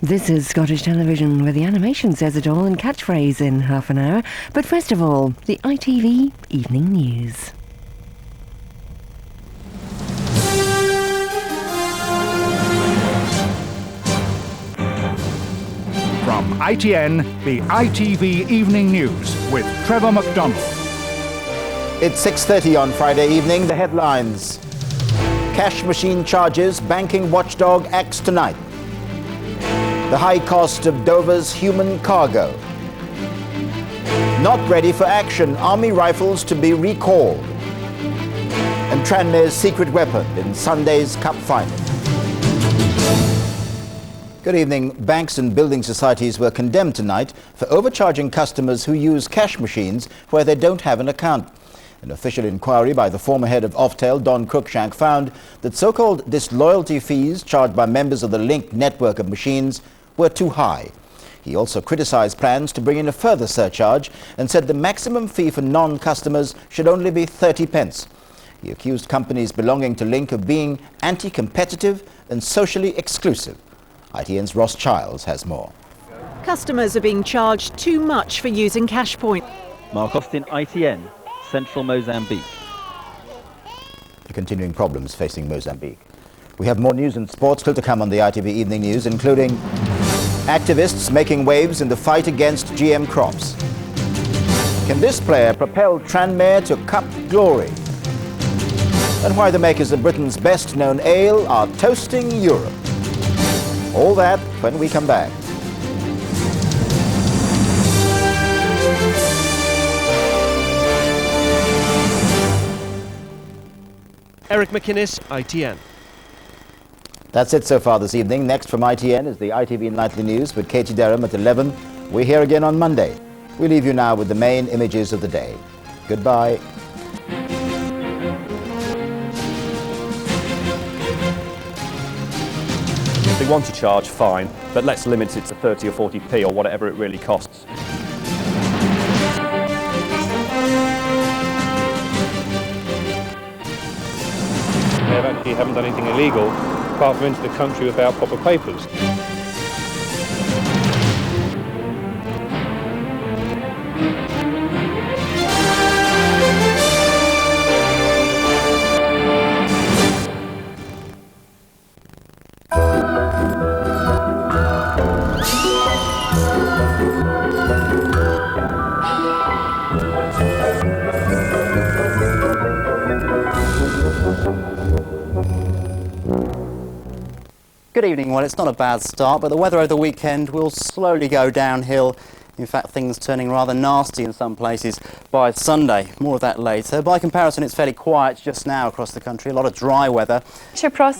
This is Scottish Television, where the animation says it all in catchphrase in half an hour. But first of all, the ITV Evening News. From ITN, the ITV Evening News with Trevor MacDonald. It's 6:30 on Friday evening. The headlines. Cash machine charges, banking watchdog acts tonight. The high cost of Dover's human cargo. Not ready for action, army rifles to be recalled. And Tranmere's secret weapon in Sunday's Cup final. Good evening. Banks and building societies were condemned tonight for overcharging customers who use cash machines where they don't have an account. An official inquiry by the former head of Oftel, Don Cruikshank, found that so-called disloyalty fees charged by members of the linked network of machines were too high. He also criticised plans to bring in a further surcharge and said the maximum fee for non-customers should only be 30 pence. He accused companies belonging to Link of being anti-competitive and socially exclusive. ITN's Ros Childs has more. Customers are being charged too much for using CashPoint. Mark Austin, ITN, Central Mozambique. The continuing problems facing Mozambique. We have more news and sports still to come on the ITV Evening News, including activists making waves in the fight against GM crops. Can this player propel Tranmere to Cup glory? And why the makers of Britain's best-known ale are toasting Europe. All that when we come back. Eric McInnes, ITN. That's it so far this evening. Next from ITN is the ITV Nightly News with Katie Derham at 11. We're here again on Monday. We leave you now with the main images of the day. Goodbye. If they want to charge, fine, but let's limit it to 30 or 40p or whatever it really costs. They actually haven't done anything illegal, apart from into the country without proper papers. Good evening. Well, it's not a bad start, but the weather over the weekend will slowly go downhill. In fact, things turning rather nasty in some places by Sunday. More of that later. By comparison, it's fairly quiet just now across the country. A lot of dry weather. Pros